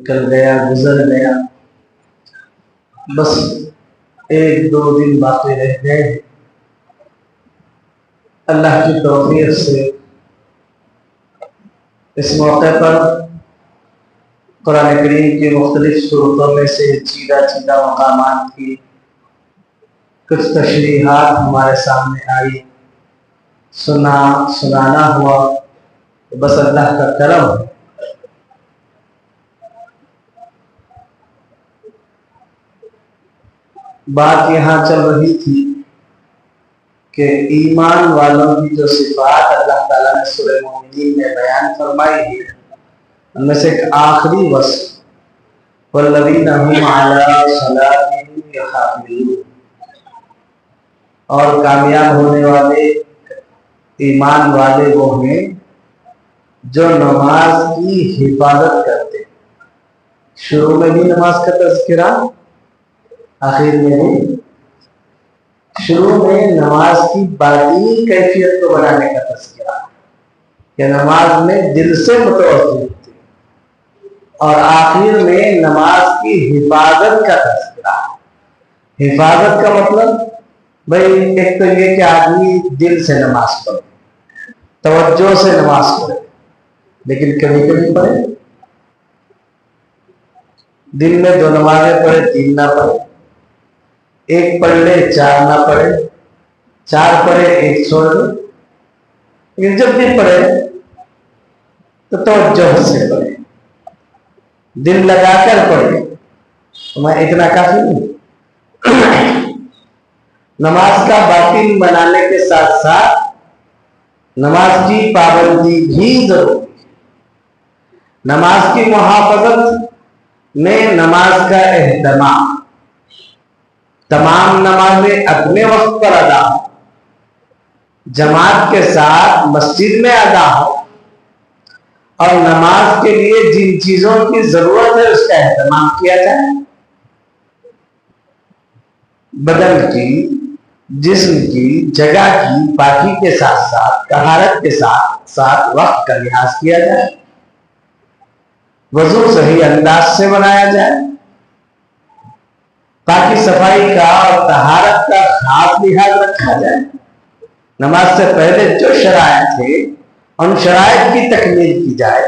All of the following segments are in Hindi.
निकल गया, गुजर गया। बस एक दो दिन बाकी रह गए। अल्लाह की तौफीक से इस मौके पर कुरान करीम की मुख्तलिफ सूरतों में से चीदा चीदा मकामात की कुछ तशरीहात हमारे सामने आई, सुनाना हुआ। तो बस अल्लाह का करम है। बात यहाँ चल रही थी कि ईमान वालों की जो सिफात अल्लाह ताला ने सूरह मोमिनीन में बयान फरमाई है, उनमें से एक आखिरी वस्फ वल्लज़ीना हुम अला सलातिहिम यहाफ़िज़ून, और कामयाब होने वाले ईमान वाले वो हैं जो नमाज की हिफाजत करते हैं। शुरू में भी नमाज का तज़किरा, आखिर में भी। शुरू में नमाज की बातीनी कैफियत को बनाने का तज़किरा कि नमाज में दिल से मुतवज्जो होती है, और आखिर में नमाज की हिफाजत का तज़किरा। हिफाजत का मतलब भाई एक तो ये कि आदमी दिल से नमाज पढ़े, तवज्जो से नमाज पढ़े, लेकिन कभी कभी पढ़े। दिन में 2 नमाजें पढ़े, 3 ना पढ़े, 1 पढ़ ले, 4 ना पढ़े, 4 पढ़े, 1 छोड़ दे। लेकिन जब भी पढ़े तो तवज्जो से पढ़े, दिल लगाकर पढ़े। तो मैं इतना काफी नहीं। नमाज का बातिल बनाने के साथ साथ नमाज की पाबंदी भी जरूरी है। नमाज की मुहाफजत में नमाज का एहतमाम, तमाम नमाजें अपने वक्त पर अदा हो, जमात के साथ मस्जिद में अदा हो, और नमाज के लिए जिन चीजों की जरूरत है उसका एहतमाम किया जाए। बदन की, जिस्म की, जगह की पाकी के साथ साथ तहारत के साथ साथ वक्त का लिहाज किया जाए। वजू सही अंदाज से बनाया जाए, ताकि सफाई का और तहारत का खास लिहाज रखा जाए। नमाज से पहले जो शराइत थे उन शराइत की तकमील की जाए,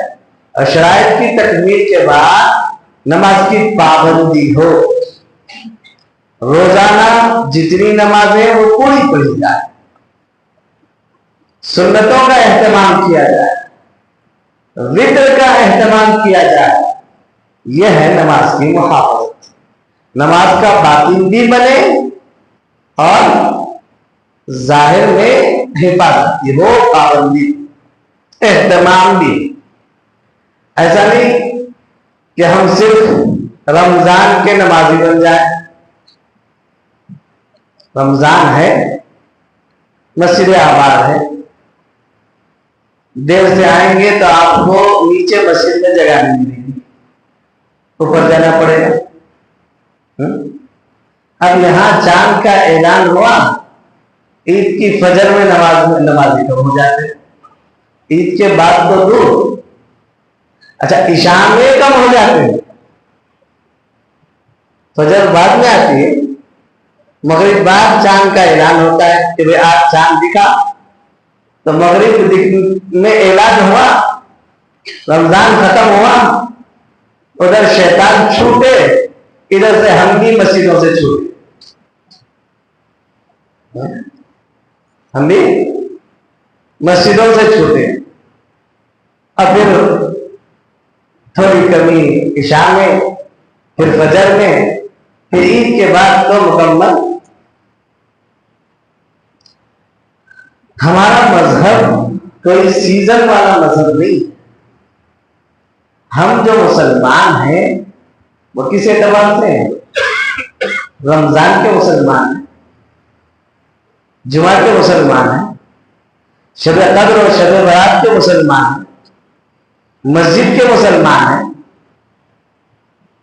और शराइत की तकमील के बाद नमाज की पाबंदी हो। रोजाना जितनी नमाजें वो पूरी पढ़ी जाए, सुन्नतों का एहतमाम किया जाए, वित्र का एहतमाम किया जाए। यह है नमाज की मुहाफजत। नमाज का बातिन भी बने और जाहिर में हिफाजत भी हो, पाबंदी, एहतमाम भी। ऐसा नहीं कि हम सिर्फ रमजान के नमाजी बन जाए। रमजान है, मस्जिद आबाद है, देर से आएंगे तो आपको नीचे मस्जिद में जगह नहीं मिलेगी, ऊपर जाना पड़ेगा। अब यहां चांद का ऐलान हुआ, ईद की फजर में नमाजी कम हो जाते, ईद के बाद तो दूर। अच्छा, ईशा में कम हो जाते हैं, फजर बाद में आती है, मगरिब बाद चांद का ऐलान होता है कि भाई आज चांद दिखा। तो मगरिब में ऐलान हुआ, रमजान खत्म हुआ, उधर शैतान छूटे, इधर से हम भी मस्जिदों से छूटे। हम भी मस्जिदों से छूटे। अब फिर थोड़ी कमी इशा में, फिर फजर में, फिर ईद के बाद तो मुकम्मल। हमारा मजहब कोई सीजन वाला मजहब नहीं। हम जो मुसलमान हैं वो किस एतबार से हैं? रमजान के मुसलमान हैं, जुमा के मुसलमान हैं, शब कद्र और शब बरात के मुसलमान हैं, मस्जिद के मुसलमान हैं।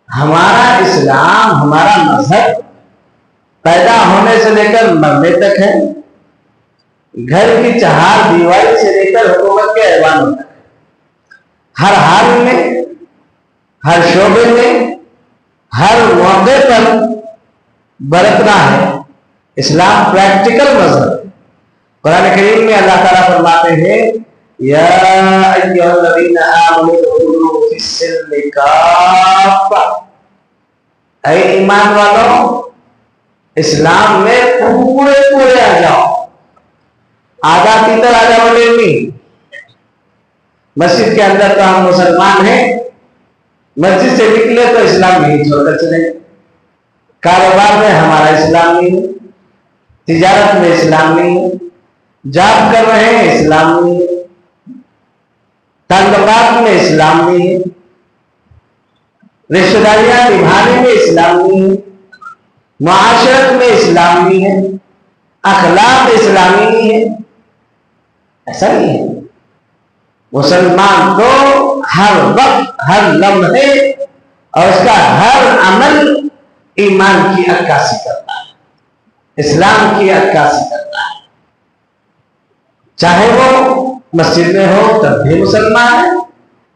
हमारा इस्लाम, हमारा मजहब पैदा होने से लेकर मरने तक है। घर की चहार दीवारी से लेकर हुकूमत के ऐवान तक, हर हाल में हर शोबे में, हर मौके पर बरतना है। इस्लाम प्रैक्टिकल मजहब है। कुरान करीम में अल्लाह ताला फरमाते हैं, या अय्युहल्लज़ीना आमनू उदखुलू फिस्सिल्मि काफ़ा, ऐ ईमान वालों इस्लाम में पूरे पूरे आ जाओ। आधा तीतर आधा बटेर नहीं। मस्जिद के अंदर तो हम मुसलमान हैं, मस्जिद से निकले तो इस्लाम नहीं छोड़कर चले। कारोबार में हमारा इस्लाम नहीं है, तिजारत में इस्लाम नहीं है, जॉब कर रहे हैं इस्लाम नहीं है, ताल्लुकात में इस्लाम नहीं है, रिश्तेदारियां निभाने में इस्लाम नहीं है, मुआशरत में इस्लाम नहीं है, अखलाक इस्लामी नहीं है। ऐसा नहीं है। मुसलमान तो हर वक्त, हर लम्हे और उसका हर अमल ईमान की अक्कासी करता है, इस्लाम की अक्कासी करता है। चाहे वो मस्जिद में हो तब भी मुसलमान है,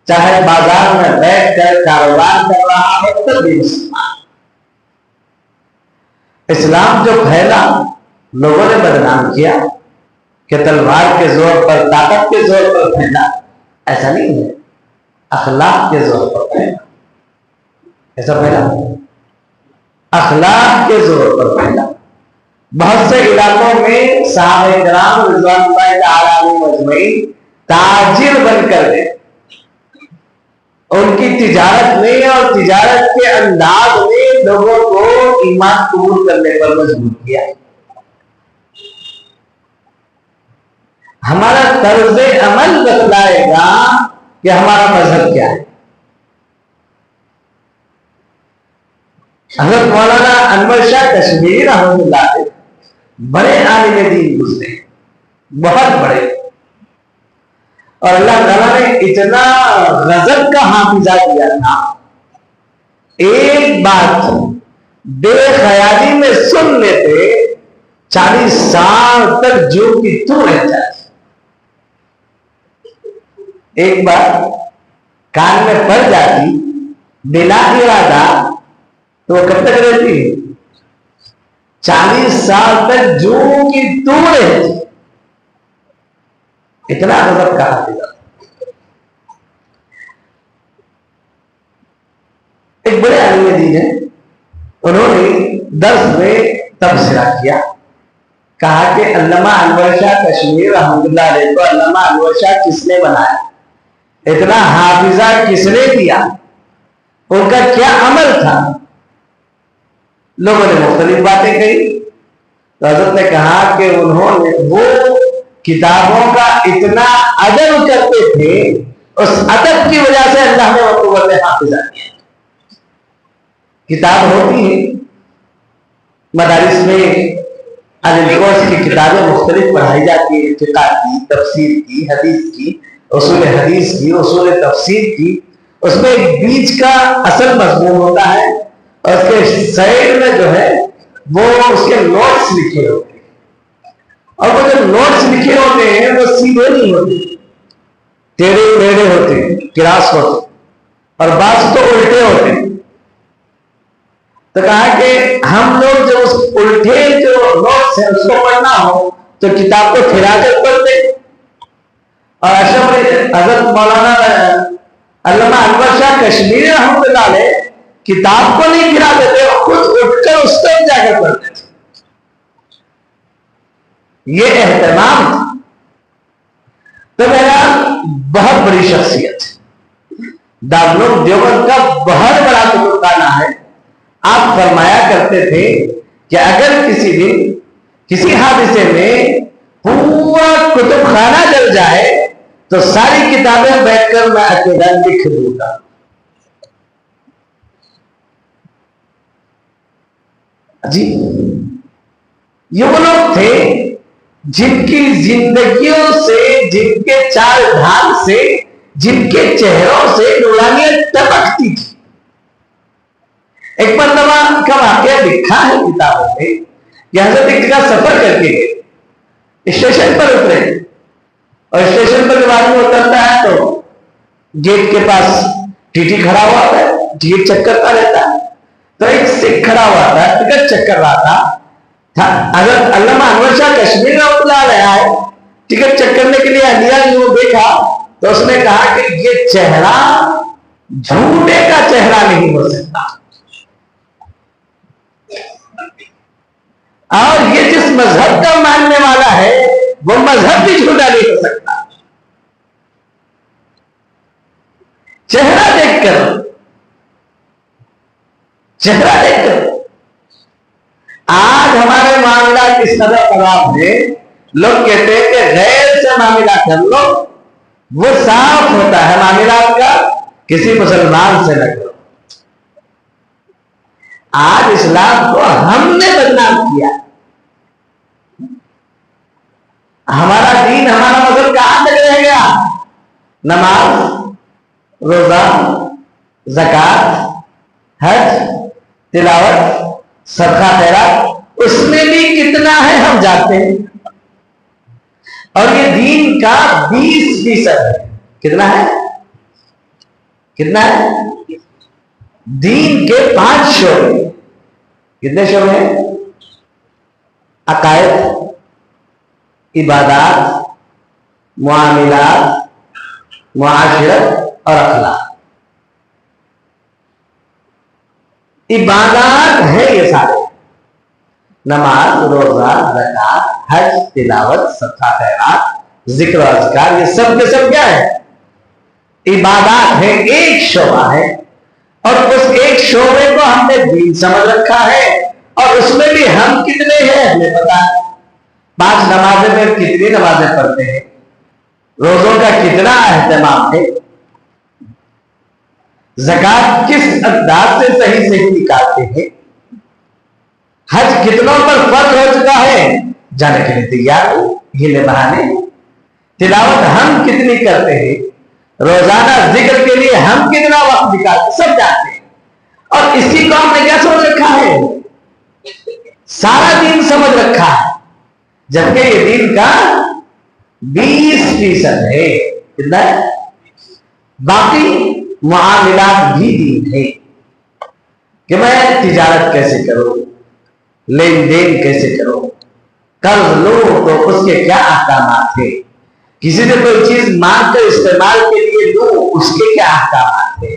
चाहे बाजार में बैठकर कारोबार कर रहा हो तब भी मुसलमान। इस्लाम जो फैला लोगों ने बदनाम किया कि तलवार के जोर पर, ताकत के जोर पर फैला। ऐसा नहीं है, अखलाक के जोर पर फैला। ऐसा फैला, अखलाक के जोर पर फैला। बहुत से इलाकों में साहबे किराम रिज़वानुल्लाह तआला अलैहिम अजमईन ताजिर बनकर गए। उनकी तिजारत ने और तिजारत के अंदाज ने लोगों को ईमान कबूल करने पर मजबूर किया। हमारा तर्ज अमल बतलाएगा कि हमारा मजहब क्या है। हज़रत मौलाना अनवर शाह कश्मीरी रहमतुल्लाह अलैह बड़े आलिम दीन गुज़रे, बहुत बड़े, और अल्लाह ताला ने इतना गजब का हाफिजा दिया था। एक बात बेख्याली में सुन लेते 40 साल तक जो की तू रह जाती। एक बार कान में पड़ जाती बिना इरादा तो कब तक रहती? 40 साल तक जो की तू रहती। इतना गजब का हाफिजा। एक बड़े आलिम दीन है, उन्होंने दर्स में तबसरा किया, कहा कि अल्लामा अनवर शाह कश्मीरी रहमतुल्लाह अलैह को अल्लामा अनवर शाह किसने बनाया, इतना हाफिजा किसने दिया, उनका क्या अमल था। लोगों ने मुख्तलिफ बातें कही। तो हज़रत ने कहा कि उन्होंने वो किताबों का इतना अदब करते थे, उस अदब की वजह से अल्लाह ने उनको वक़्त हाफिजा दिया। किताब होती है मदारिस में, अल-कोर्स की किताबें मुख्तलिफ पढ़ाई जाती है, फिक़ह की, तफसीर की, हदीस की, उसूल हदीस की, उसूल तफसीर की। उसमें एक बीच का असल मजमून होता है और उसके साइड में जो है वो उसके नोट्स लिखे होते हैं, और वो जो नोट्स लिखे होते हैं वो सीधे नहीं होते, टेढ़े मेढ़े होते, क्रास होते, और बाज तो उल्टे होते। तो कहा कि हम लोग जो उस उल्टे जो नोट्स है उसको पढ़ना हो तो किताब को फिरा कर पढ़ते। और अशरफ हज़रत मौलाना अल्लामा अनवर शाह कश्मीरी रहमतुल्लाह अलैह किताब को नहीं गिरा देते, खुद उठकर उस पर जाकर पढ़ते थे। ये एहतमाम था। तो मेरा बहुत बड़ी शख्सियत है, दारुल उलूम देवबंद का बहुत बड़ा कुतुबखाना है। आप फरमाया करते थे कि अगर किसी दिन किसी हादसे में पूरा कुतुबखाना जल जाए तो सारी किताबें बैठकर मैं अकेला लिख दूंगा। जी, ये वो लोग थे जिनकी जिंदगियों से, जिनके चाल ढाल से, जिनके चेहरों से नूरानियत टपकती थी। एक मरतबा का वाकया लिखा है किताबों में कि हज़रत एक जगह सफर करके गए, स्टेशन पर उतरे, और स्टेशन पर जब आदमी उतरता है तो गेट के पास टीटी खड़ा हुआ है, टिकट चेक करता रहता है। तो एक सिख खड़ा हुआ था, टिकट चेक कर रहा था। अगर अल्लामा अनवर शाह कश्मीरी रहमतुल्लाह अलैह आए टिकट चेक करने के लिए अहलिया ने देखा तो उसने कहा कि ये चेहरा झूठे का चेहरा नहीं हो सकता, और ये जिस मजहब का मानने वाला है वो मजहब भी झूठा नहीं हो सकता। चेहरा देखकर आज हमारे मामला किस तरह खराब है, लोग कहते हैं कि गैर से मामला कर लो, वो साफ होता है मामला का, किसी मुसलमान से न करो। आज इस्लाम को हमने बदनाम किया। हमारा दीन, हमारा मजहब कहां तक रह गया? नमाज, रोजा, ज़कात, हज, तिलावत, सदका खैरात, उसमें भी कितना है हम जानते हैं। और ये दीन का 20% है। कितना है? कितना है? दीन के 5 शोबे। कितने शोबे हैं? अकायद, इबादत, मुआमिलात, मुआशिरत और अखलाक। इबादत है ये सारे, नमाज, रोजा, ज़कात, हज, तिलावत, सदका खैरात, जिक्र अज़कार, ये सब के सब क्या है? इबादत है, एक शोबा है। और उस एक शोबे को हमने दीन समझ रखा है, और उसमें भी हम कितने हैं हमें पता है। 5 नमाजें में कितनी नमाजें पढ़ते हैं, रोजों का कितना अहतमाम है, ज़कात किस अंदाज से सही सही निकालते हैं, हज कितनों पर फर्ज हो चुका है जाने के लिए तैयार हो, हिले बहाने। तिलावत हम कितनी करते हैं, रोजाना जिक्र के लिए हम कितना वक्त निकालते, सब जानते हैं। और इसी को हमने क्या समझ रखा है? सारा दीन समझ रखा है, जबकि ये दीन का 20% है। कितना है? बाकी मुआमिलात भी दीन है कि मैं तिजारत कैसे करूं, लेन देन कैसे करो, कर्ज लो तो उसके क्या अहकाम थे, किसी से कोई चीज मांग कर इस्तेमाल के लिए लो उसके क्या अहकाम थे,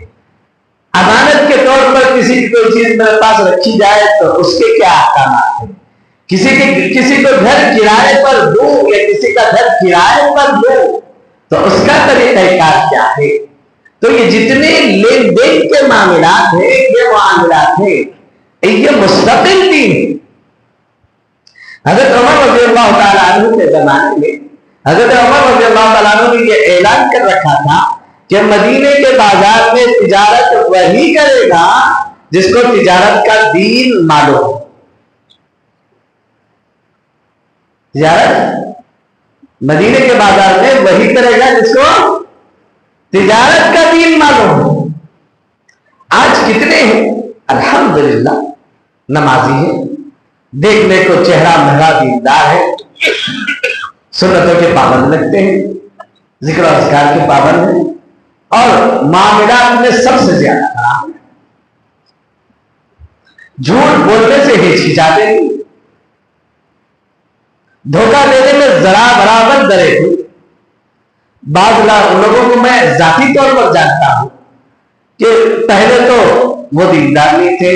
अमानत के तौर पर किसी की कोई चीज मेरे पास रखी जाए तो उसके क्या अहकाम थे, किसी को घर किराए पर दो या किसी का घर किराए पर दो तो उसका तरीकाकार क्या है। तो ये जितने लेन देन के मामलात है, ये मामलात है, ये मुस्तकिल दीन है। हज़रत उमर रज़ियल्लाहु ताला अन्हु के ज़माने में हज़रत उमर रज़ियल्लाहु ताला अन्हु ने ये ऐलान कर रखा था कि मदीने के बाजार में तिजारत वही करेगा जिसको तिजारत का दीन मालूम हो। तिजारत मदीने के बाजार में वही करेगा जिसको तिजारत का दीन मालूम हो। आज कितने हैं अल्हम्दुलिल्लाह नमाजी है, देखने को चेहरा मेहरा दीनदार है, सुन्नतों के पाबंद लगते हैं, जिक्र अज़कार के पाबंद हैं, और मामलात में सबसे ज्यादा खराब है, झूठ बोलने से हिचकिचाते नहीं, धोखा देने में जरा बराबर डरे थे। बाद लोगों को मैं जाती तौर पर जानता हूं कि पहले तो वो दीनदार नहीं थे,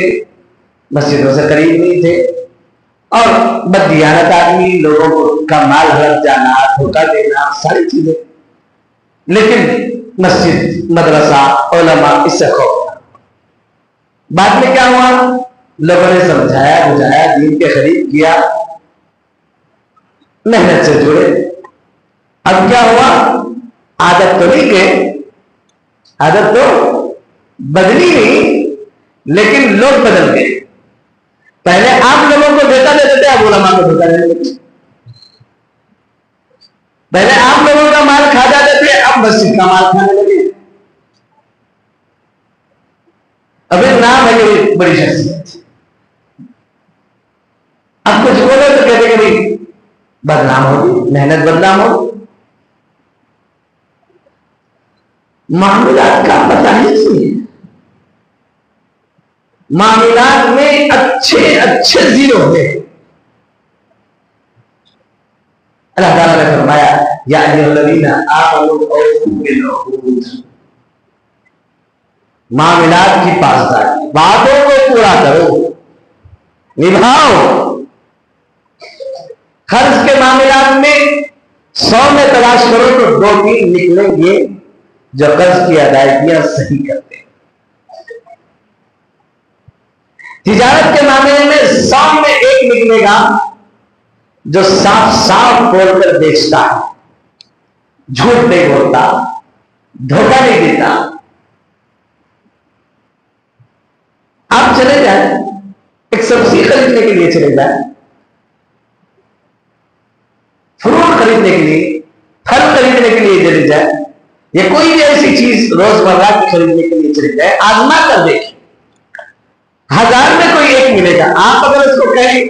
मस्जिदों से करीब नहीं थे, और बददियानत आदमी, लोगों को का माल हड़प जाना, धोखा देना, सारी चीजें, लेकिन मस्जिद, मदरसा, उलमा इससे खौफ। बाद में क्या हुआ? लोगों ने समझाया बुझाया, दीन के करीब किया, मेहनत से जुड़े। अब क्या हुआ? आदत तो नहीं गए, आदत तो बदली नहीं, लेकिन लोग बदल गए। पहले आप लोगों को धोखा देते थे, अब उलमा को धोखा देते थे। पहले आप लोगों का माल खा जाते थे, अब मस्जिद का माल खाने लगे। अभी नाम है कि बड़ी शख्सियत, अब कुछ बोले तो कहते कि भाई बदनाम होगी, मेहनत बदनाम होगी। मामलात का पता ही नहीं है। मामलात में अच्छे अच्छे जीरो है। अल्लाह ताला ने फरमाया या अय्युहल्लज़ीना आमनू औफू बिल उक़ूद, मामलात की पासदारी, बातों को पूरा करो, निभाओ। खर्च के मामलात में 100 में तलाश करो तो 2-3 निकलेंगे जो कर्ज की अदायगियां सही करते हैं। तिजारत के मामले में 100 में 1 निकलेगा जो साफ साफ बोलकर बेचता है, झूठ नहीं बोलता, धोखा नहीं देता। आप चले जाए एक सब्जी खरीदने के लिए, चले जाए फ्रूट खरीदने के लिए, फल खरीदने के लिए चले जाए, या कोई भी ऐसी चीज रोजमर्रा की खरीदने के लिए चले जाए, आजमा कर देखिए 1000 में कोई 1 मिलेगा। आप अगर उसको कहें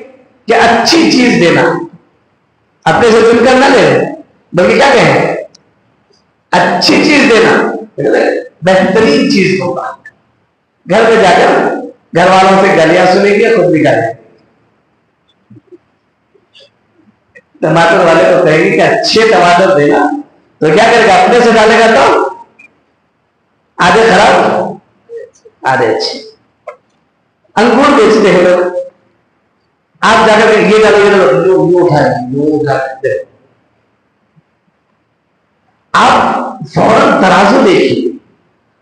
कि अच्छी चीज देना, अपने से चुनकर ना ले, बल्कि क्या कहें, अच्छी चीज देना, बेहतरीन चीज होगा। घर पे जाकर घर वालों से गालियां सुनेंगे, खुद भी गालियां। टमाटर वाले को कहेंगे कि अच्छे टमाटर देना, तो क्या करेगा, अपने से डालेगा तो आधे खराब आधे अच्छे। अंगूर बेचते हैं लोग, आप जाकर ये उठाए, आप फौरन तराजू देखिए,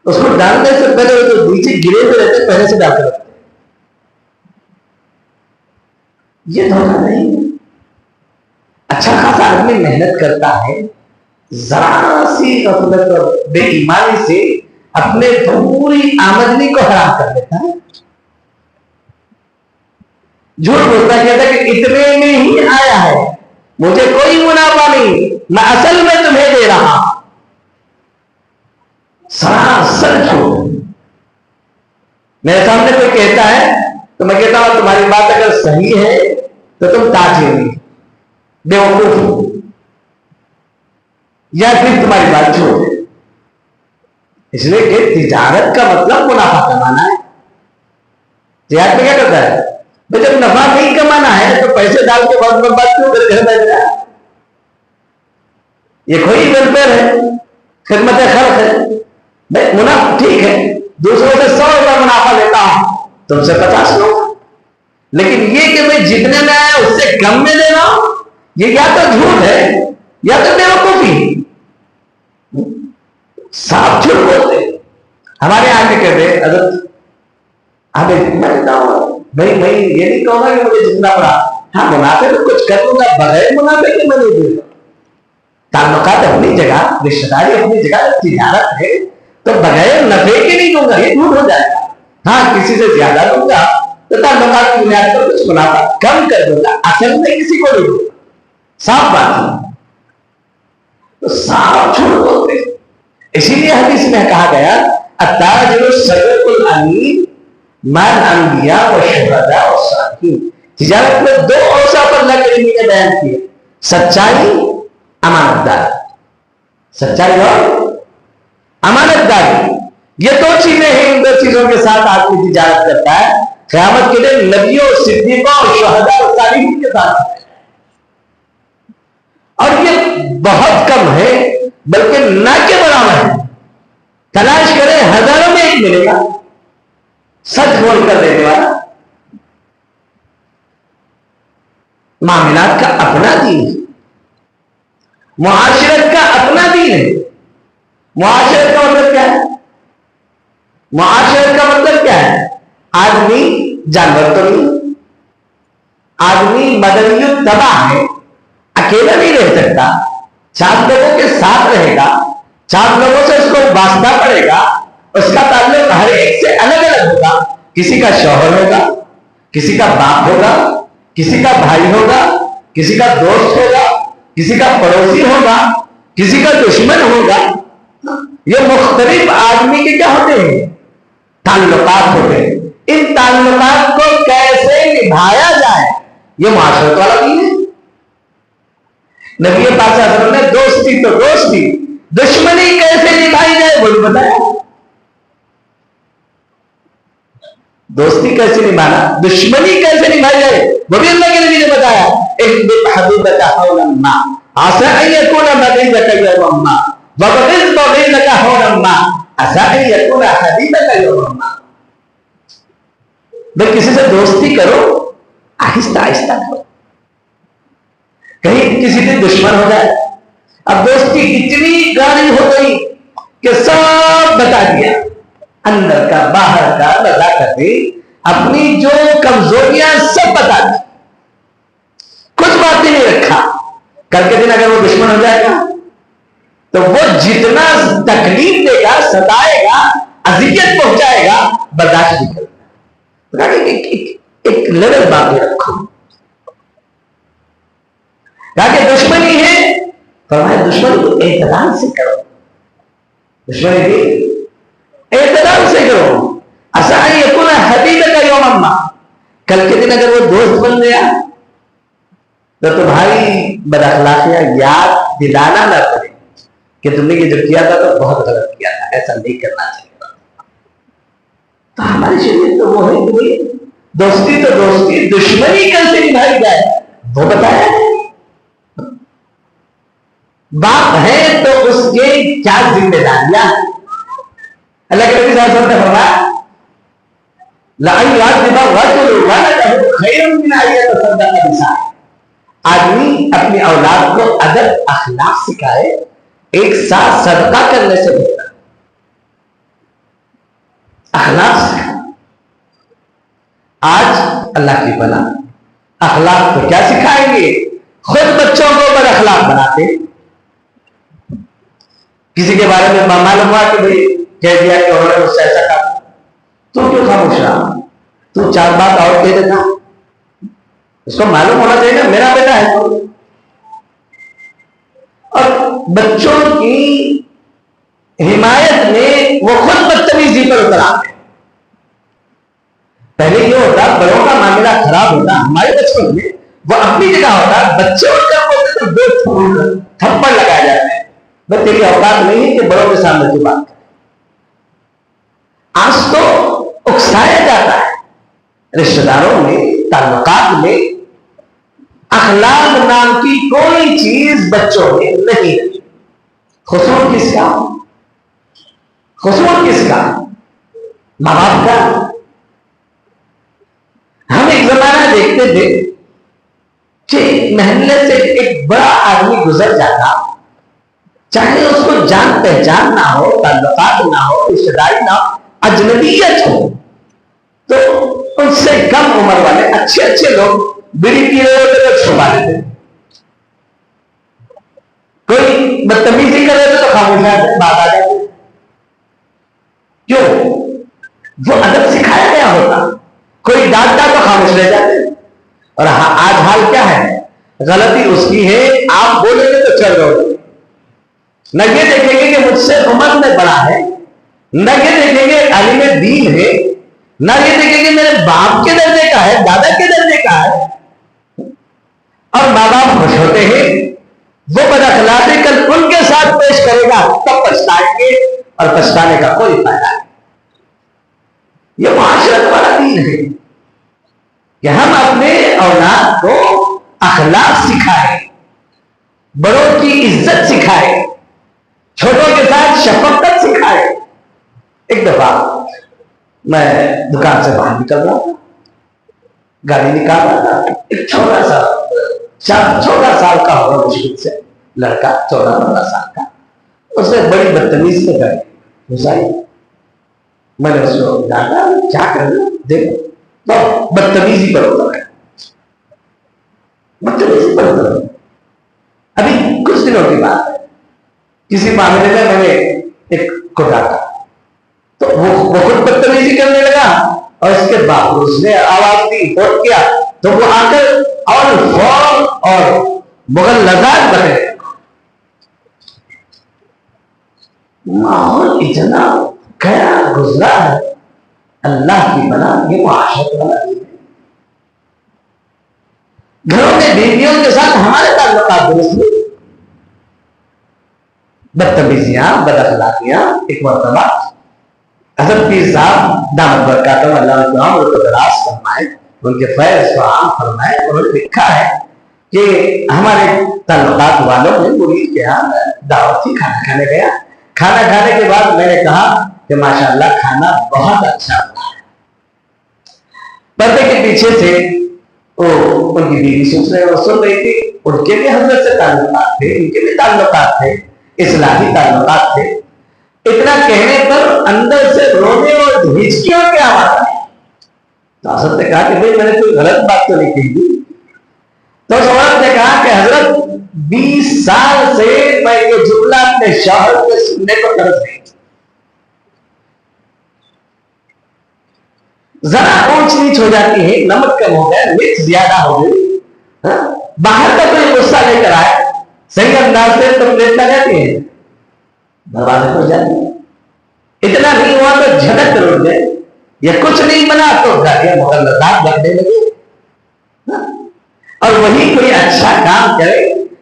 उसको डालने से पहले जो नीचे गिरे हुए रहते पहले से डालकर रखते हैं। ये धोखा नहीं है। अच्छा खासा आदमी मेहनत करता है, जरा सी गफलत और बेईमानी से अपने पूरी आमदनी को हराम कर देता है, झूठ बोलता कहता है कि इतने में ही आया है, मुझे कोई मुनाफा नहीं, मैं असल में तुम्हें दे रहा। सरासर झूठ। मेरे सामने कोई कहता है तो मैं कहता हूं तुम्हारी बात अगर सही है तो तुम ताजिर बेवकूफ, या फिर तुम्हारी बात झूठ है। इसलिए कि तिजारत का मतलब मुनाफा कमाना है। तिजारत में क्या करता है, भाई जब नफा नहीं कमाना है तो पैसे डाल के बहुत बर्बाद क्यों कर घर बैठ रहा है। ये कोई वेलफेयर है, खिदमत खर्च है। भाई मुनाफा ठीक है, दूसरों से 100 रुपया मुनाफा लेता हूं, तुमसे 50 लो, लेकिन ये कि मैं जितने में आया उससे कम में दे रहा हूं, ये या तो झूठ है या तो बेवकूफी। साफ झूठ बोलते। हमारे आगे कहते अगर भाई मैं ये नहीं कहूंगा कि मुझे जितना पड़ा, हाँ मुनाफे तो कुछ कर लूंगा, बगैर मुनाफे के मैं नहीं दूंगा। ताल्लुकात अपनी जगह, रिश्तेदारी अपनी जगह, तिजारत है तो बगैर नफे के नहीं दूंगा, ये झूठ हो जाएगा। हाँ किसी से ज्यादा दूंगा तो ताल्लुकात की बुनियाद पर कुछ मुनाफा कम कर दूंगा, असल में किसी को नहीं दूंगा। साफ बात है, तो साफ झूठ बोलते। इसीलिए हदीस में कहा गया अत्ताजिरु सदकुल अमीन मन अंबिया व शुहदा व सालिहीन। तिजारत में 2 औसाफ अल्लाह के नबी ने बयान किए, सच्चाई, अमानतदारी। सच्चाई और अमानतदारी, ये 2 चीजें हैं। इन 2 चीजों के साथ आदमी तिजारत करता है, क़यामत के दिन नबियों, सिद्दीकों और शुहदा और सालिहीन के साथ। और ये बहुत कम है, बल्कि ना के बराबर है। तलाश करें, हजारों में 1 मिलेगा सच बोल कर देने वाला। मामलात का अपना दीन है, मुआशरत का अपना दीन है। मुआशरत का मतलब क्या है? मुआशरत का मतलब क्या है? आदमी जानवर तो नहीं, आदमी मदनियत तबाह है, अकेला नहीं रह सकता, 4 लोगों के साथ रहेगा, 4 लोगों से उसको वास्ता पड़ेगा, उसका ताल्लुक हर एक से अलग अलग होगा। किसी का शौहर होगा, किसी का बाप होगा, किसी का भाई होगा, किसी का दोस्त होगा, किसी का पड़ोसी होगा, किसी का दुश्मन होगा। ये मुख्तलिफ आदमी के क्या होते हैं? ताल्लुकात होते हैं। इन ताल्लुकात को कैसे निभाया जाए, ये मुआशरत वाला दीन है। नबी पाक सल्लल्लाहु अलैहि वसल्लम ने दोस्ती तो दोस्ती, दुश्मनी कैसे निभाई जाए वो भी बताया। दोस्ती कैसे निभाना, दुश्मनी कैसे निभाई जाए, वो भी अल्लाह के नबी ने बताया। भाई किसी से दोस्ती करो, आहिस्ता आहिस्ता करो, कहीं किसी से दुश्मन हो जाए। अब दोस्ती इतनी गाढ़ी हो गई कि सब बता दिया, अंदर का बाहर का लगा करके अपनी जो कमजोरियां सब बता दी, कुछ बातें नहीं रखा। कल के दिन अगर वो दुश्मन हो जाएगा तो वो जितना तकलीफ देगा, सताएगा, अजियत पहुंचाएगा, बर्दाश्त नहीं करेगा। एक लेवल बाकी रखो। कहा दुश्मनी है, फरमाया दुश्मनी को एहतराम से करो, दुश्मनी की एहतराम से करो। असाई यकुना हबीब का यौम अम्मा, कल के दिन अगर वो दोस्त बन गया तो भाई बदअखलाकियां याद दिलाना ना पड़े कि तुमने ये जो किया था तो बहुत गलत किया था, ऐसा नहीं करना चाहिए। तो हमारी शरीयत तो वो है कि दोस्ती तो दोस्ती, दुश्मनी कैसे निभाई जाए वो बताया। बाप है तो उसके क्या जिम्मेदारियां, अल्लाह के नबी सल्लल्लाहु अलैहि वसल्लम ने फरमाया आदमी अपनी औलाद को अदब अखलाक सिखाए, एक साथ सदका करने से बेहतर अखलाक सिखाए। आज अल्लाह की बना अखलाक तो क्या सिखाएंगे, खुद बच्चों को बद अखलाक बनाते। किसी के बारे में मालूम हुआ कि भाई कह दिया कि उन्होंने उससे ऐसा कहा, तो क्यों खामोश रहा, तू चार बात और कह देता। उसको मालूम होना चाहिए ना मेरा बेटा है तो। और बच्चों की हिमायत में वो खुद बदतमीजी पर उतर आते। पहले ये होता बड़ों का मामला खराब होता, हमारे बचपन में वो अपनी जगह होता, बच्चे उनका बोलते तो दो थप्पड़ लगाए जाते हैं। बस तेरी औकात नहीं है कि बड़ों के सामने की बात करे। आज तो उकसाया जाता है रिश्तेदारों में, ताल्लुकात में, अखलाक नाम की कोई चीज बच्चों में नहीं रही। कसूर किसका, कसूर किसका, मां बाप का। हम एक जमाना देखते थे कि महल्ले से एक बड़ा आदमी गुजर जाता, चाहे उसको जान पहचान ना हो, ताल्लुकात ना हो, रिश्तेदारी ना हो, अजनबियत हो, तो उससे कम उम्र वाले अच्छे अच्छे लोग बीड़ी पी रहे होते तो छुपा लेते, कोई बदतमीजी कर रहे थे तो खामोश बात आ जाती। क्यों, वो अदब सिखाया गया होता। कोई डांटता तो खामोश रह जाते। और आज हाल क्या है, गलती उसकी है, आप बोलेंगे तो चल रहे, न ये देखेंगे कि मुझसे उम्र में बड़ा है, न ये देखेंगे अली में दीन है, न ये देखेंगे मेरे बाप के दर्जे का है, दादा के दर्जे का है। और माँ बाप खुश होते हैं, वो बदअखलाकी कल उनके साथ पेश करेगा तब पछताएंगे, और पछताने का कोई फायदा नहीं। ये मुआशरत वाला दीन है कि हम अपने औलाद को अखलाक सिखाएं, बड़ों की इज्जत सिखाएं, छोटों के साथ शफकत सिखाएं। एक दफा मैं दुकान से बाहर निकल रहा था, गाड़ी निकाल रहा था, एक छोटा सा 14 साल का होगा मुश्किल से लड़का, 14-15 साल का, उसने बड़ी बदतमीजी से गाड़ी घुसाई। मैंने उसको डांटा, क्या कर रहे हो, देखो तो बदतमीजी पर उतर है, बदतमीजी पर उतर है। अभी कुछ दिनों की बात है, किसी मामले में मैंने एक को डांटा, तो वो खुद बदतमीजी करने लगा, और इसके बाद उसने आवाज दी, वोट किया, तो वो आकर और फौर और मुगल लजात बने। माहौल इतना गया गुजरा है, अल्लाह की बना ये मुआशरत वाला है। घरों में बीवियों के साथ हमारे ताल्लुकात दुरुस्त नहीं, बदतमीजियां, बदअखलाकियां। एक मरतबा हजरत पीर साहब दामद बरकातहू अल्लाह उनको दराज फरमाए, उनके फैज़ को आम फरमाए। उन्होंने लिखा है कि हमारे ताल्लुकात वालों ने मुरीद के यहाँ दावत थी, खाना खाने गया। खाना खाने के बाद मैंने कहा कि माशाअल्लाह खाना बहुत अच्छा बना है। पर्दे के पीछे से वो उनकी बीवी सोच रहे वो सुन रही थी। उनके भी हजरत से ताल्लुकात थे, उनके भी ताल्लुकात थे, इस्लामी ताल्लुकात थे। इतना कहने पर अंदर से रोने और हिचकियों की आवाज आई। तो हजरत ने कहा कि भाई मैंने कोई गलत बात तो नहीं कही। तो उस औरत ने कहा कि हजरत 20 साल से मैं ये जुमला अपने शौहर के सुनने को तरस रही, जरा ऊंच नीच हो जाती है, नमक कम हो गया, मिर्च ज्यादा हो गई, बाहर का कोई गुस्सा लेकर आए, सही अंदाज से तुम लेता जाती है, दरवाजे पर जाती। इतना नहीं हुआ तो झटक कर उठ गए, या कुछ नहीं बना तो मुगल्लज़ात लगने लगे। और वही कोई अच्छा काम करे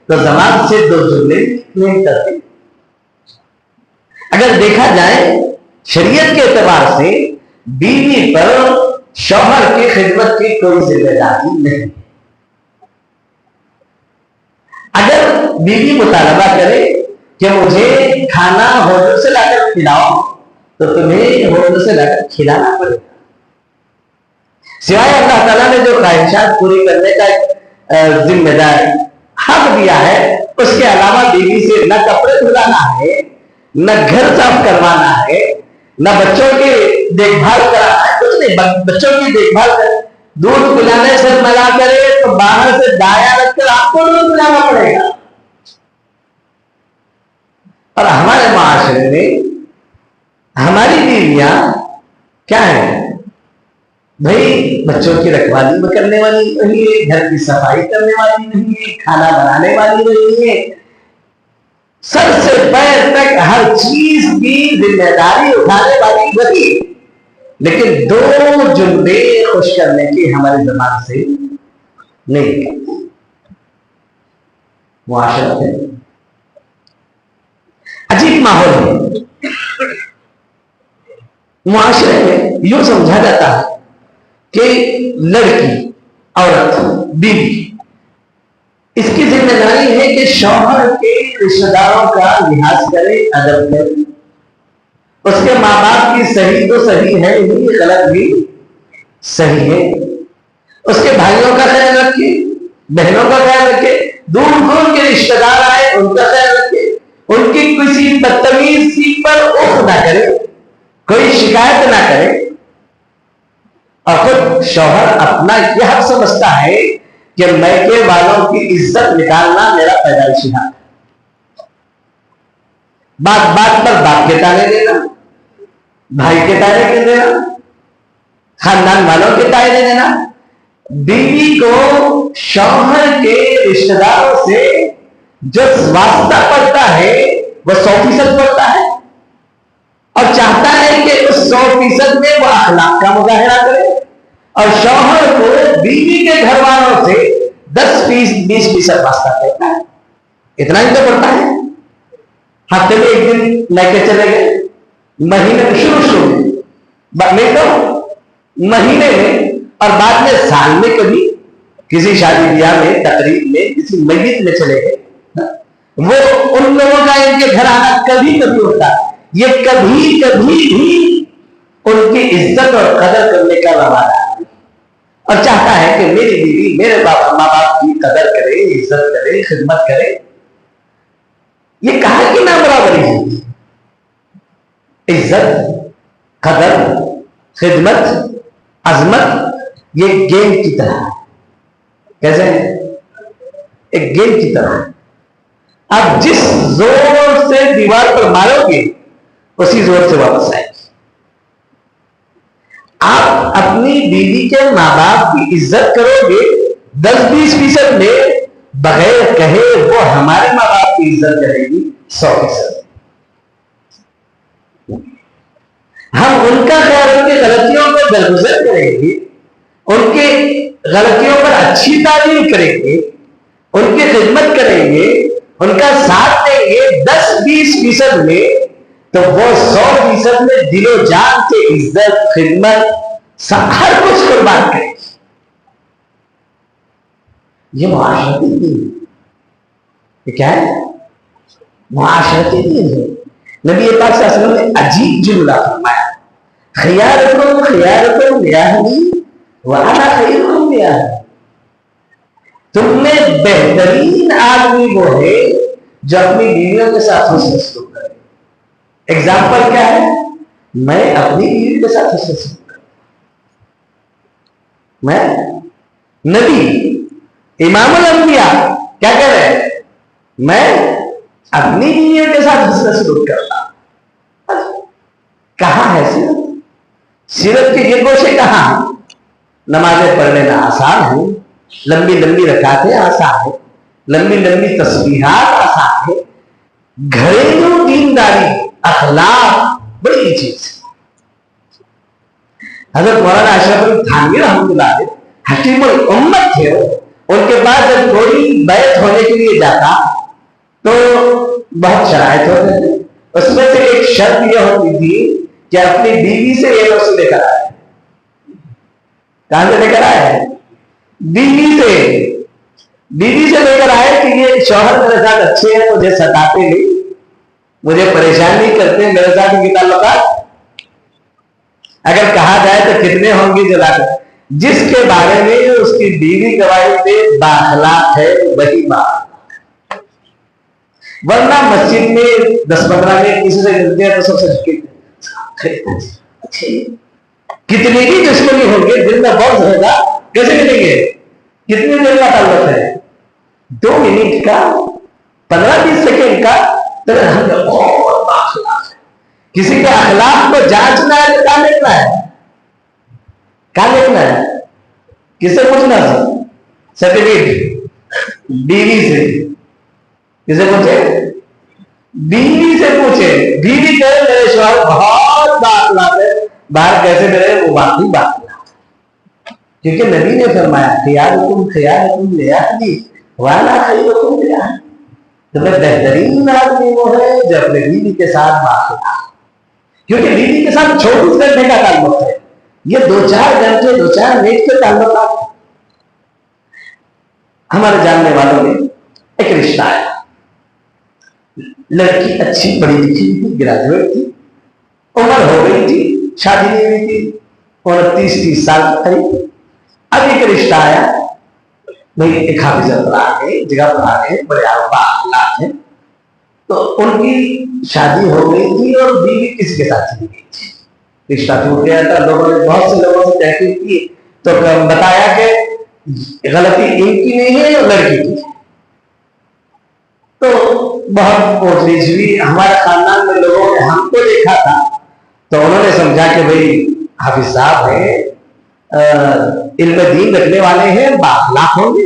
तो जबान से दो जुमले नहीं करते। अगर देखा जाए शरीयत के एतबार से बीवी पर शौहर की खिदमत की कोई जिम्मेदारी नहीं। अगर बीवी मुतालबा करे कि मुझे खाना होटल से लाकर खिलाओ, तो तुम्हें होटल से लाकर खिलाना पड़ेगा। सिवाय अल्लाह ताला ने जो ख्वाहिशात पूरी करने का जिम्मेदार हक दिया है, उसके अलावा बीवी से न कपड़े धुलाना है, न घर साफ करवाना है, न बच्चों की देखभाल कराना है, कुछ नहीं। बच्चों की देखभाल कर, दूध पिलाने से मना करे तो बाहर से दाया रखकर आपको दूध पिलाना पड़ेगा। और हमारे माशरे में हमारी बीवियां क्या है भाई, बच्चों की रखवाली में करने वाली नहीं है, घर की सफाई करने वाली नहीं है, खाना बनाने वाली नहीं है, सर से पैर तक हर चीज की जिम्मेदारी उठाने वाली वही। लेकिन दो जुम्बे खुश करने की हमारी जबान से नहीं। मुआशरा है, अजीब माहौल है। मुआशरे में यूं समझा जाता है कि लड़की, औरत, बीवी, इसकी जिम्मेदारी है कि शौहर के रिश्तेदारों का लिहाज करे, अदब करे, उसके माँ बाप की सही तो सही है ही, गलत भी सही है, उसके भाइयों का ख्याल रखे, बहनों का ख्याल रखे, दूर दूर के रिश्तेदार आए उनका ख्याल रखे, उनकी किसी बदतमीजी पर उफ ना करे, कोई शिकायत ना करे। और खुद शौहर अपना यह हक समझता है कि मैके वालों की इज्जत निकालना मेरा पैदाइशी हक। बात बात पर बाप के ताने देना, भाई के ताने के देना, खानदान वालों के ताने देना। बीवी को शौहर के रिश्तेदारों से जो वास्ता पड़ता है वह 100% पड़ता है, और चाहता है कि उस 100% में वह अखलाक का मुजाहिरा करे। और शौहर को बीवी के घर वालों से 10-20% वास्ता पड़ता है, इतना ही तो पड़ता है। हफ्ते में एक दिन लेके चले गए, महीने में शुरू नहीं तो महीने में, और बाद में साल में कभी किसी शादी ब्याह में, तकरीब में, किसी मस्जिद में चले गए। वो उन लोगों का इनके घर आना कभी कभी होता है। ये कभी कभी भी उनकी इज्जत और कदर करने का रवाना है, और चाहता है कि मेरी बीवी मेरे माँ बाप की कदर करे, इज्जत करे, खिदमत करे। ये कहा कि ना बराबरी है। इज्जत, कदर, खिदमत, अजमत ये गेम की तरह है। कैसे? एक गेम की तरह है। आप जिस जोर से दीवार पर मारोगे उसी जोर से वापस आएगी। आप अपनी बीवी के माँ बाप की इज्जत करोगे 10-20% में, बगैर कहे वो हमारे माँ बाप की इज्जत करेगी 100%। हम उनका ख्याल उनकी गलतियों को दरगुजर करेंगे, उनके गलतियों पर अच्छी तारीफ करेंगे, उनकी खिदमत करेंगे, उनका साथ देंगे 10-20% में, तो वो 100% में दिलो जान से इज्जत खिदमत सब हर कुछ कुर्बान करेगी। ये मुआशरती दीन है। ये क्या है? मुआशरती दीन है। नबी पाक सल्लल्लाहु अलैहि वसल्लम ने अजीब जुमला फरमाया, खियारुकुम खियारुकुम लिअहली व अना खैरुकुम लिअहली। तुममें बेहतरीन आदमी वो है जो अपनी बीवियों के साथ हुस्न सलूक करे। एग्जाम्पल क्या है? मैं अपनी बीवी के साथ हुस्न सलूक करता। मैं नबी इमामुल अंबिया क्या कह रहे हैं? मैं अपनी बीवियों के साथ हुस्न सलूक करता। कहां है सीरत? सीरत के ये गोशे कहां है? नमाजें पढ़ने में आसान है, लंबी लंबी रकातें आसान है, लंबी लंबी तस्बीहात आसान है, घरेलू दीनदारी अखलाक बड़ी चीज है। हजरत मौलाना अशरफ अली थानवी रहमतुल्लाह अलैह हकीमुल उम्मत थे। उनके बाद जब कोई बैत होने के लिए जाता तो बहुत शरायत होते थे। उसमें से एक शर्त यह होती थी कि अपनी बीवी से ये वस्तु लेकर आए। कहां से लेकर आए? बीवी से लेकर आए कि ये शौहर मेरे साथ अच्छे हैं, मुझे सताते नहीं, मुझे परेशान नहीं करते, मेरे साथ इनकी ताल्लुकात। अगर कहा जाए तो कितने होंगे जलाकर जिसके बारे में उसकी बीवी गवाही दे बाखलाक है वही बात। वरना मस्जिद में 10-15 मिनट किसी से मिलते हैं तो सबसे कितनी भी दुश्मनी होगी, दिल में बहुत होगा, कैसे मिलेंगे? कितनी देर का ताल्लुक है? 2 मिनट का, 15-20 सेकेंड का, तो किसी के अखलाक को जांचना है तो कहां देखना है? कहां देखना है? किससे पूछना? सर्टिफिकेट बीवी से। किसे पूछे? बीवी से पूछे। बीवी कहे मेरे शौहर बहुत बात लाते, बाहर कैसे मेरे वो बात नहीं बात, क्योंकि नबी ने फरमाया खियारुकुम खियारुकुम लिअहली व अना खैरुकुम लिअहली। तुम्हें बेहतरीन आदमी वो है जो अपने बीवी के साथ बात करता है, क्योंकि बीवी के साथ 24 घंटे का ताल्लुक है। ये 2-4 घंटे 2-4 मिनट के ताल्लुक। हमारे जानने वालों में एक रिश्ता आया, लड़की अच्छी पढ़ी लिखी थी, ग्रेजुएट थी, उम्र हो गई थी, शादी नहीं हुई थी, 29-30 साल करीब। अब एक रिश्ता आया, भाई एक हाफिज़ आ गए, जगह पर आ गए, बड़े अखलाक हैं, तो उनकी शादी हो गई थी और बीवी किसी के साथ चली गई थी। रिश्ता टूट गया था। लोगों ने बहुत से लोगों से तहकीक की तो बताया कि गलती इनकी नहीं है और लड़की की। तो बहुत कोशिश हुई। हमारे खानदान में लोगों ने हमको देखा था तो उन्होंने समझा कि भाई हाफिज साहब है, इल्म दीन रखने वाले हैं, बाखलाक होंगे,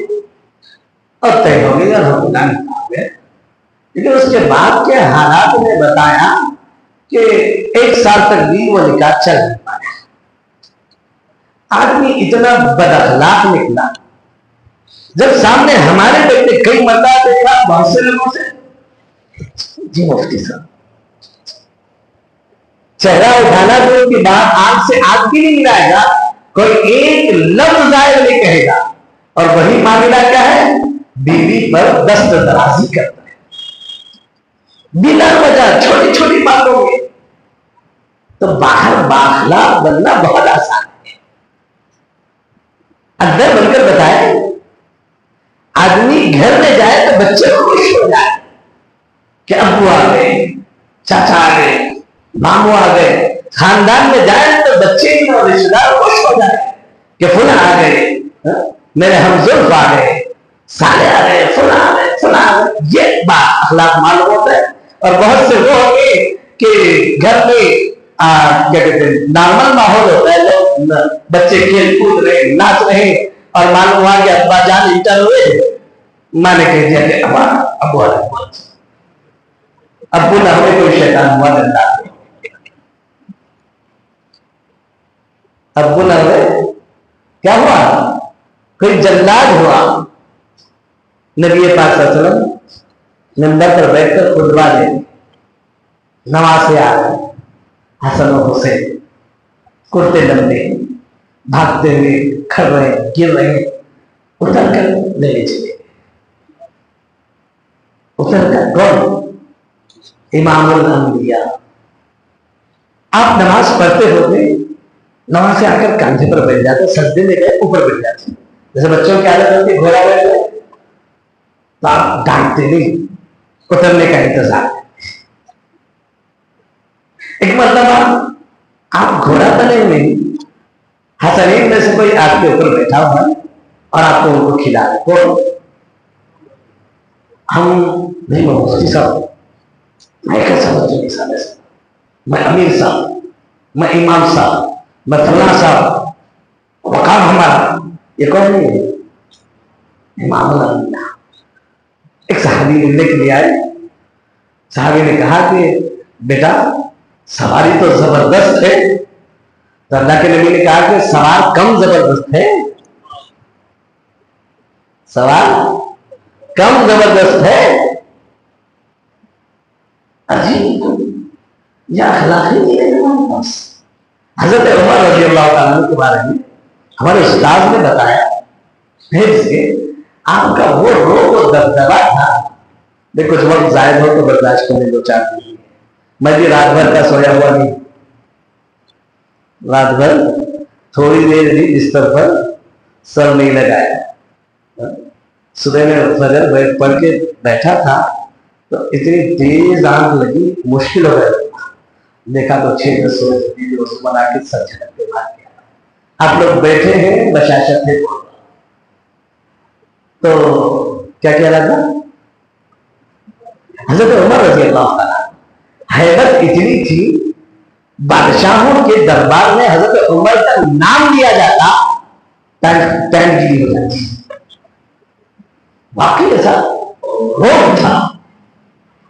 और तय हो गई और हम गए। लेकिन उसके बाद के हालात ने बताया कि 1 साल तक भी वो निकाह चल नहीं पाया। आदमी इतना बदअखलाक निकला, जब सामने हमारे बेटे कई मरतबा देखा बहुत से लोगों से, जी मुफ्ती साहब, चेहरा उठाना तो की बात, आंख से आंख भी नहीं मिलाएगा, कोई एक लफ्ज जाहिर नहीं कहेगा, और वही मामला क्या है? बीवी पर दस्तदराजी करता है बिना वजह, छोटी छोटी बातों में। तो बाहर बाखला बनना बहुत आसान है, अंदर बनकर बताए। आदमी घर में जाए तो बच्चे को खुश हो जाए कि अब्बू आ गए, चाचा आ गए, मामू आ गए। खानदान में जाए तो बच्चे और रिश्तेदार खुश हो जाए कि फुला आ गए, मेरे हमजुल्फ आ गए, साले आ गए, फुला आ गए, फुला आ गए। ये बात अखलाक मालूम होता है। और बहुत से वो होंगे कि घर में क्या कहते हैं, नॉर्मल माहौल होता है, लोग बच्चे खेल कूद रहे, नाच रहे, और मालूम हुआ कि अब्बा जान इंटर हुए, माँ ने कह दिया कि अब्बू अब्बू ना हमें कोई शैतान हुआ डंडा, अब्बू ना हुए क्या हुआ, कोई जल्लाद हुआ। नबी पाक सल्लल्लाहु अलैहि वसल्लम मिंबर पर बैठकर खुतबा दे, नमाज से आ गए, हसन और हुसैन कुर्ते लंबे, भागते हुए खड़ रहे, गिर रहे, उतर कर लेने चले। उतर कर कौन? इमामुल अंबिया। आप नमाज पढ़ते होते, नमाज से आकर कंधे पर बैठ जाते, सजदे में गए ऊपर बैठ जाते, जैसे बच्चों की आदत होती है घोड़ा बैठ जाए तो आप डांटते नहीं, उतरने का इंतजार। एक मरतबा आप घोड़ा बने हुए, हसनैन में से कोई आपके ऊपर बैठा हुआ और आपको उनको खिला रहे, हम नहीं, मैं मुफ्ती साहब, मैं कैसा मुफ्ती साहब, मैं अमीर साहब, मैं इमाम साहब, मैं फलाना साहब, वकाम हमारा, ये कौन नहीं है? इमाम अल्लाह। एक सहाबी मिलने के लिए आए, सहाबी ने कहा कि बेटा सवारी तो जबरदस्त है। तो अल्लाह के नबी ने कहा कि सवार कम जबरदस्त है, सवार कम जबरदस्त है। अजीब, यह अखलाक ही नहीं है हमारे पास। हजरत उमर रज़ियल्लाहु ताला अन्हु के बारे में हमारे उस्ताद ने बताया, फिर से आपका वो रोग और दबदबा था। देखो कुछ वक्त जायद हो तो बर्दाश्त करने दो, 4 दिन। मैं भी रात भर का सोया हुआ नहीं, रात भर थोड़ी देर भी बिस्तर पर सर नहीं लगाया। सुबह में फजर पढ़ के बैठा था तो इतनी तेज आंख लगी, मुश्किल हो गया। देखा तो 6-10 रोज बना के सर झटक के भाग गया। आप लोग बैठे हैं, बशाशत है, तो क्या कह रहा था? हजरत उमर रज़ियल्लाहु ताला हैबत इतनी थी, बादशाहों के दरबार में हजरत उमर का नाम लिया जाता, टैंगिरी हो जाती। वाकई ऐसा रोग था।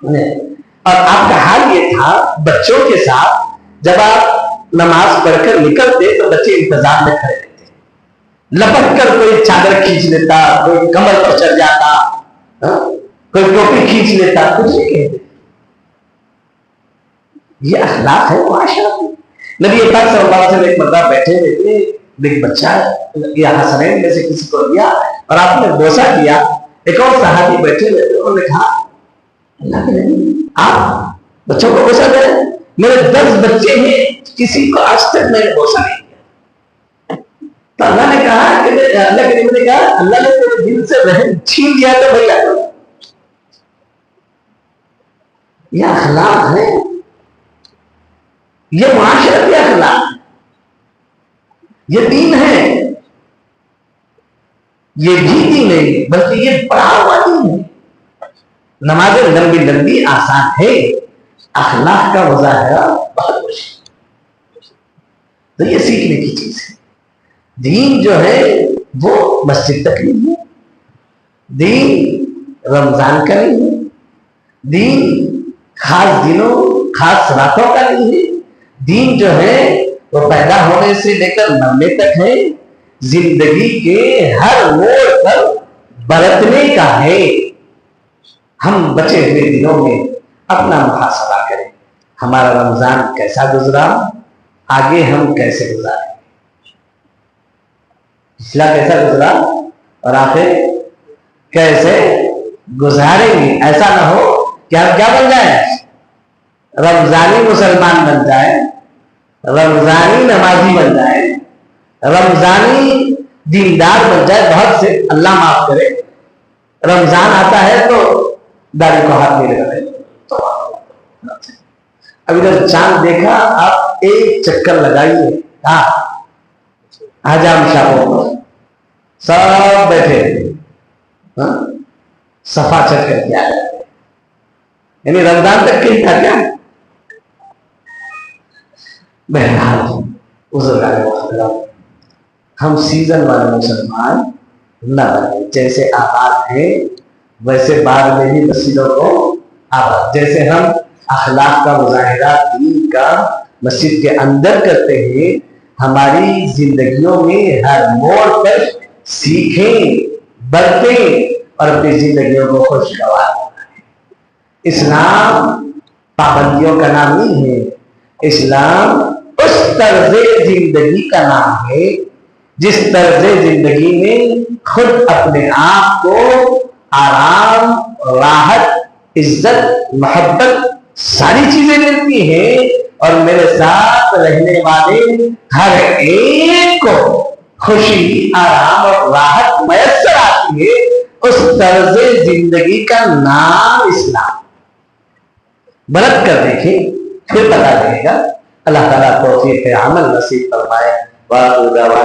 और आपका हाल ये था बच्चों के साथ, जब आप नमाज पढ़कर निकलते तो बच्चे इंतजार में खड़े रहते, लपक कर कोई चादर खींच लेता, कोई कमर पर चढ़ जाता, कोई टोपी खींच लेता, कुछ नहीं कहते। ये अखलाक है माशा। नबी पाक सल्लल्लाहु अलैहि वसल्लम एक मर्दा बैठे हुए थे, एक बच्चा या हसनैन में से किसी को दिया और आपने बोसा किया। एक और सहाबी बैठे हुए थे, उन्होंने कहा अल्लाह के नबी आप बच्चों को बोसा दे रहे? मेरे 10 बच्चे हैं, किसी को आज तक मैंने बोसा नहीं किया। तो अल्लाह ने कहा कि अल्लाह के नबी ने कहा अल्लाह ने तेरे दिल से रहम छीन लिया तो भैया, यह अखलाक है, ये माशरती अखलाक, ये दीन है। ये भी दीन नहीं बल्कि ये पढ़ा हुआ दीन है। नमाजें लंबी लंबी आसान है, अखलाक का मुजाहरा बहुत मुश्किल। तो ये सीखने की चीज है। दीन जो है वो मस्जिद तक नहीं है, दीन रमजान का नहीं है, दीन खास दिनों खास रातों का नहीं है। दीन जो है वो पैदा होने से लेकर मरने तक है, जिंदगी के हर मोड़ पर बरतने का है। हम बचे हुए दिनों में अपना मुहासबा करें, हमारा रमजान कैसा गुजरा, आगे हम कैसे गुजारें, पिछला कैसा गुजरा और आखिर कैसे गुजारेंगे। ऐसा ना हो कि हम क्या बन जाए, रमजानी मुसलमान बन जाए, रमजानी नमाजी बन जाए, रमजानी दीनदार बन जाए। बहुत से अल्लाह माफ करे, रमजान आता है तो दाढ़ी को हाथ नहीं लगाते। अभी जब चांद देखा, आप एक चक्कर लगाइए, आजाम शाहों सब बैठे सफा चट करके आ जाते, यानी रमजान तक के था क्या। बहरहाल हम सीजन वाले मुसलमान न बने। जैसे आबाद है वैसे बाद में भी मस्जिदों को आबाद, जैसे हम अखलाक का मुजाहिरा दीन का मस्जिद के अंदर करते हैं, हमारी जिंदगियों में हर मोड़ पर सीखें, बरतें और अपनी जिंदगियों को खुशगवार बनाएं। इस्लाम पाबंदियों का नाम नहीं है। इस्लाम उस तर्ज जिंदगी का नाम है जिस तर्ज जिंदगी में खुद अपने आप को आराम, राहत, इज्जत, मोहब्बत सारी चीजें मिलती हैं और मेरे साथ रहने वाले हर एक को खुशी, आराम और राहत मयसर आती है। उस तर्ज जिंदगी का नाम इस्लाम। बरत कर देखें फिर पता लगेगा। अल्लाह ताला तौफीक अमल नसीब फरमाए।